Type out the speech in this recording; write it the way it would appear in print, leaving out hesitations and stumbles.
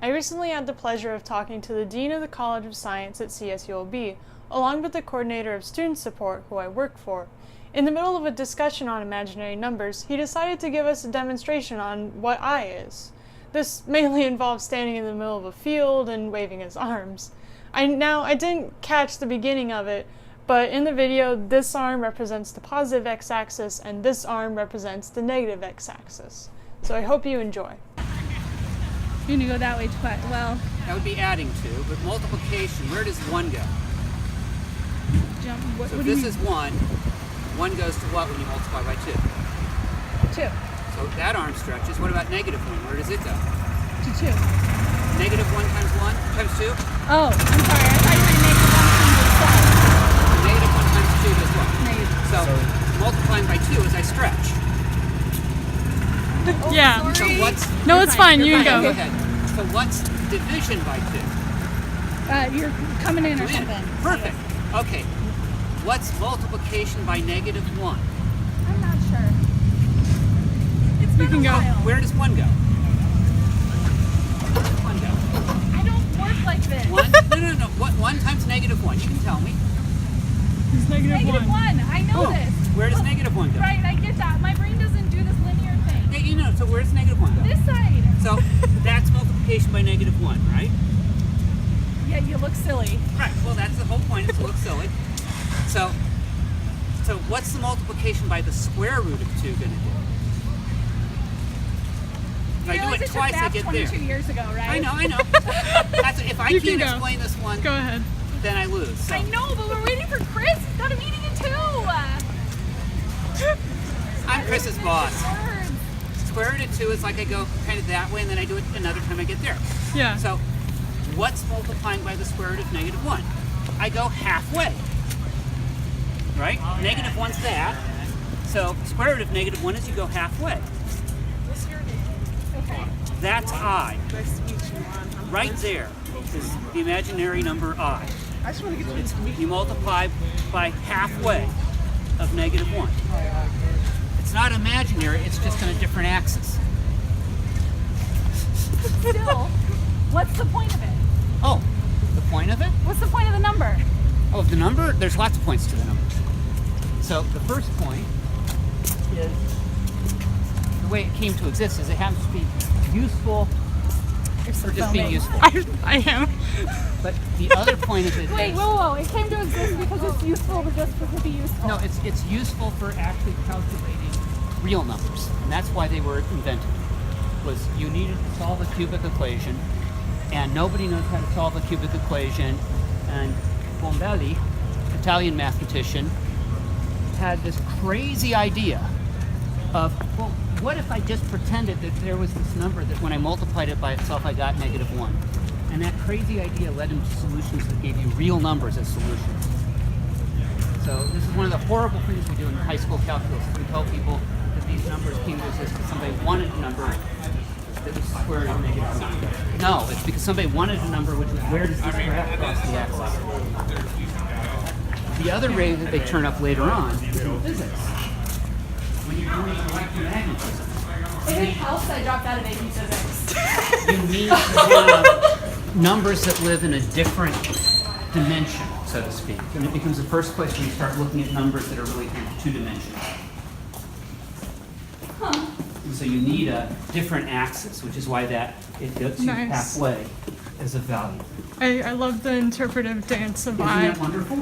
I recently had the pleasure of talking to the Dean of the College of Science at CSULB, along with the coordinator of student support who I work for. In the middle of a discussion on imaginary numbers, he decided to give us a demonstration on what I is. This mainly involves standing in the middle of a field and waving his arms. I didn't catch the beginning of it, but in the video, this arm represents the positive x-axis and this arm represents the negative x-axis. So I hope you enjoy. You're gonna go that way quite well. That would be adding to, but multiplication, where does 1 go? Jump. What So do you this mean? is 1. 1 goes to what when you multiply by 2? 2. So that arm stretches. What about negative 1? Where does it go? To 2. Negative 1 times 1 times 2? Oh, I'm sorry. I thought you were making 1 Negative 1 times 2 does what? Negative. So multiplying by 2 is I stretch. Yeah. So what's... No, it's fine. You Go can go. ahead. So what's division by 2? You're coming in or Come in. something. Perfect. Okay. What's multiplication by negative 1? I'm not sure. It's been can a go. while. Where does 1 go? Where does 1 go? I don't work like this. 1? No. What? 1 times negative 1. You can tell me. It's negative 1. 1. I know Boom. this. Where does negative 1 go? Right, I get that. My brain doesn't do this linear thing. Hey, you know, so where's negative 1 go? This side. So that's multiplication by negative 1, right? Yeah, you look silly. Right. Well, that's the whole point, is to look silly. So what's the multiplication by the square root of 2 going to do? If I do it twice, I get 22 there. years ago, right? I know. If I You can can't go. explain this one, Go ahead. then I lose. So. I know, but we're waiting for Chris. He's got a meeting at 2. I'm Chris's boss. Words. Square root of 2 is like I go kind of that way, and then I do it another time I get there. Yeah. So what's multiplying by the square root of negative 1? I go halfway. Right? Negative 1's that. So square root of negative 1 is you go halfway. Okay. That's I. Right there is the imaginary number I. You multiply by halfway of negative 1. It's not imaginary, it's just on a different axis. Still, what's the point of it? Oh, the point of it? What's the point of the number? Oh, the number? There's lots of points to the number. So the first point is the way it came to exist is it happens to be useful for just being useful. I am. But the other point of it Wait, is... whoa. It came to exist because it's useful to be useful. No, it's useful for actually calculating real numbers, and that's why they were invented. Was you needed to solve a cubic equation, and nobody knows how to solve a cubic equation, and Bombelli, Italian mathematician, had this crazy idea of, well, what if I just pretended that there was this number that when I multiplied it by itself I got negative 1? And that crazy idea led him to solutions that gave you real numbers as solutions. So this is one of the horrible things we do in high school calculus. We tell people that these numbers came to exist because somebody wanted a number that was square root of negative 1. No, it's because somebody wanted a number which was where does this graph cross the axis. The other way that they turn up later on is in physics. When you're doing electromagnetism. It helps I dropped out of AP Physics. You need to have numbers that live in a different dimension, so to speak. And it becomes the first place when you start looking at numbers that are really kind of 2 dimensional. Huh. And so you need a different axis, which is why it gets you Nice. halfway as a value. I love the interpretive dance of Isn't I. that wonderful?